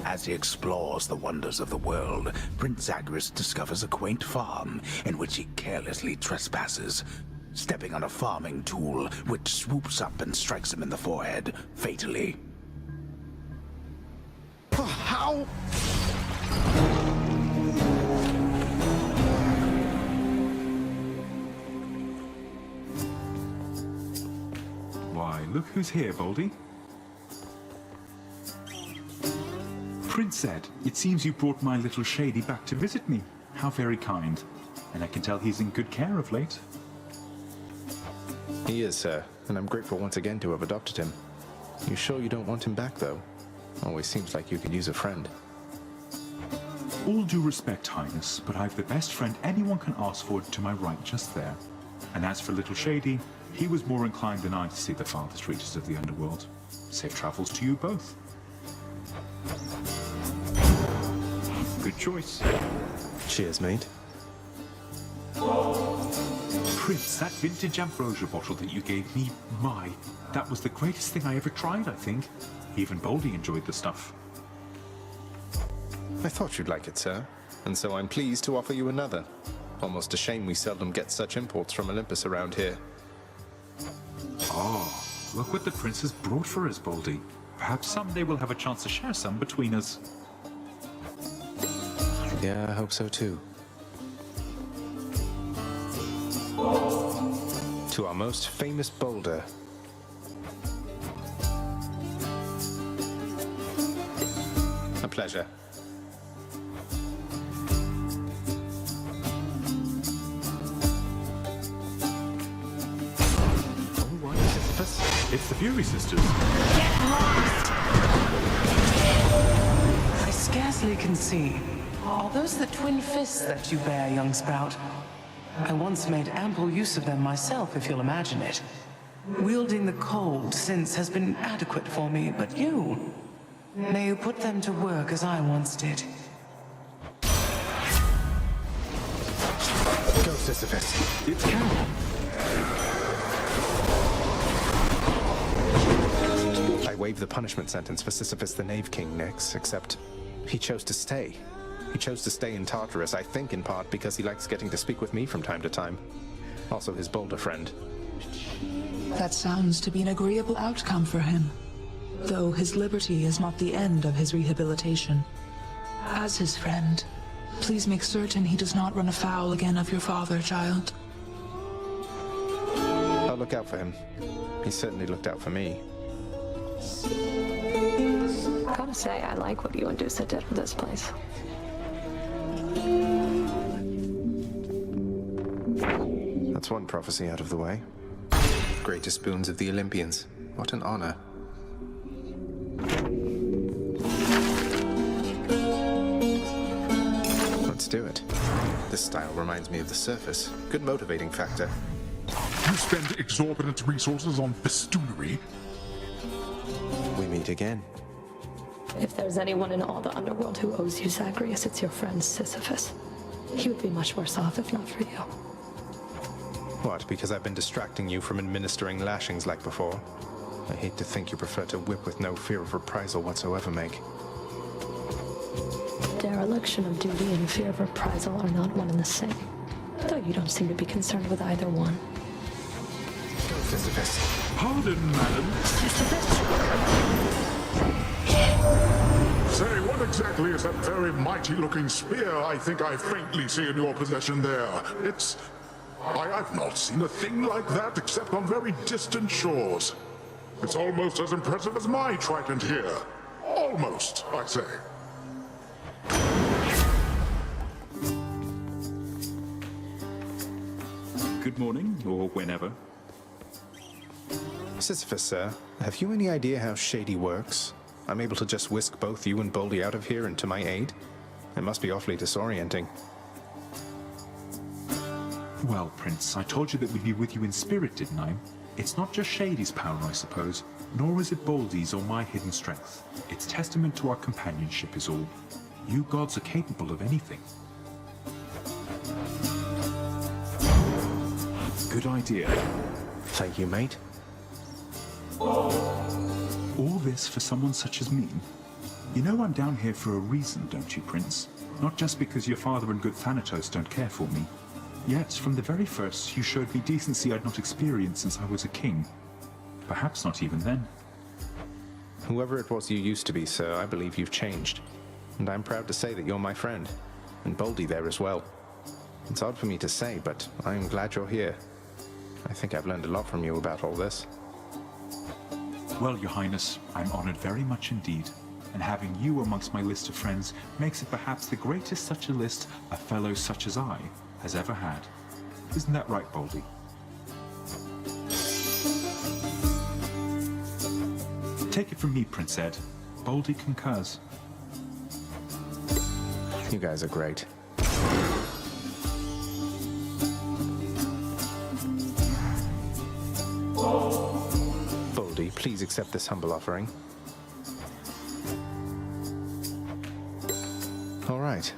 As he explores the wonders of the world, Prince Zagreus discovers a quaint farm in which he carelessly trespasses, stepping on a farming tool which swoops up and strikes him in the forehead, fatally. How? Why, look who's here, Baldy. Prince Zed, it seems you brought my little Shady back to visit me. How very kind. And I can tell he's in good care of late. He is, sir, and I'm grateful once again to have adopted him. You sure you don't want him back, though? Always seems like you could use a friend. All due respect, Highness, but I've the best friend anyone can ask for to my right just there. And as for little Shady, he was more inclined than I to see the farthest reaches of the underworld. Safe travels to you both. Good choice. Cheers, mate. Prince, that vintage ambrosia bottle that you gave me, that was the greatest thing I ever tried, I think. Even Baldy enjoyed the stuff. I thought you'd like it, sir, and so I'm pleased to offer you another. Almost a shame we seldom get such imports from Olympus around here. Oh, look what the prince has brought for us, Baldy. Perhaps someday we'll have a chance to share some between us. Yeah, I hope so too. To our most famous boulder. A pleasure. All right, Sisyphus. It's the Fury Sisters. Get lost! I scarcely can see. Are those the twin fists that you bear, young sprout? I once made ample use of them myself, if you'll imagine it. Wielding the cold since has been adequate for me, but you... May you put them to work as I once did. Go, Sisyphus. It's Carol. I waived the punishment sentence for Sisyphus the Knave King, Nyx, except he chose to stay. He chose to stay in Tartarus, I think in part because he likes getting to speak with me from time to time. Also his boulder friend. That sounds to be an agreeable outcome for him. Though his liberty is not the end of his rehabilitation. As his friend, please make certain he does not run afoul again of your father, child. I'll look out for him. He certainly looked out for me. Gotta say, I like what you and Dusa did with this place. That's one prophecy out of the way. Greatest boons of the Olympians. What an honor. Let's do it. This style reminds me of the surface. Good motivating factor. You spend exorbitant resources on festoonery. We meet again. If there's anyone in all the underworld who owes you Zagreus, it's your friend Sisyphus. He would be much worse off if not for you. What, because I've been distracting you from administering lashings like before? I hate to think you prefer to whip with no fear of reprisal whatsoever, Meg. Dereliction of duty and fear of reprisal are not one and the same. Though you don't seem to be concerned with either one. Go, Sisyphus. Pardon, madam. Say, what exactly is that very mighty-looking spear I think I faintly see in your possession there? I've not seen a thing like that except on very distant shores. It's almost as impressive as my trident here. Almost, I say. Good morning, or whenever. Sisyphus, sir, have you any idea how Shady works? I'm able to just whisk both you and Baldy out of here and to my aid? It must be awfully disorienting. Well, Prince, I told you that we'd be with you in spirit, didn't I? It's not just Shady's power, I suppose, nor is it Baldy's or my hidden strength. It's testament to our companionship is all. You gods are capable of anything. Good idea. Thank you, mate. All this for someone such as me? You know I'm down here for a reason, don't you, Prince? Not just because your father and good Thanatos don't care for me. Yet, from the very first, you showed me decency I'd not experienced since I was a king. Perhaps not even then. Whoever it was you used to be, sir, I believe you've changed. And I'm proud to say that you're my friend. And Boldy there as well. It's odd for me to say, but I'm glad you're here. I think I've learned a lot from you about all this. Well, Your Highness, I'm honored very much indeed. And having you amongst my list of friends makes it perhaps the greatest such a list a fellow such as I has ever had. Isn't that right, Boldy? Take it from me, Prince Ed. Boldy concurs. You guys are great. Boldy, please accept this humble offering. All right.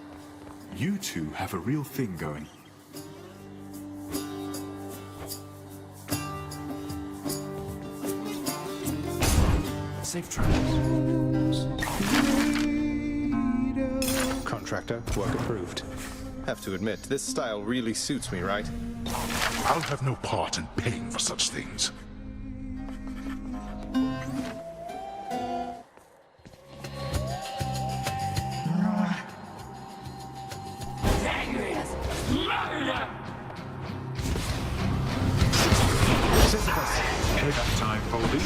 You two have a real thing going. Safe travels. Contractor, work approved. Have to admit, this style really suits me, right? I'll have no part in paying for such things. Sisyphus! Payback time, Boldy.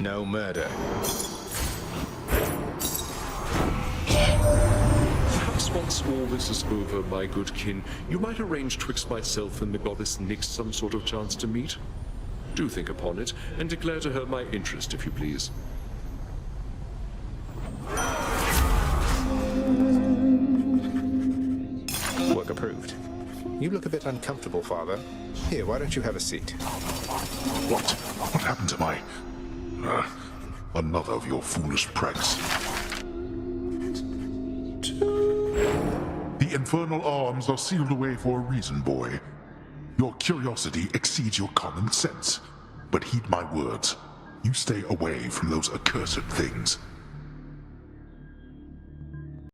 No murder. Perhaps once all this is over, my good kin, you might arrange twixt myself and the goddess Nyx some sort of chance to meet. Do think upon it, and declare to her my interest, if you please. Work approved. You look a bit uncomfortable, Father. Here, why don't you have a seat? What happened to my... another of your foolish pranks. The infernal arms are sealed away for a reason, boy. Your curiosity exceeds your common sense. But heed my words. You stay away from those accursed things.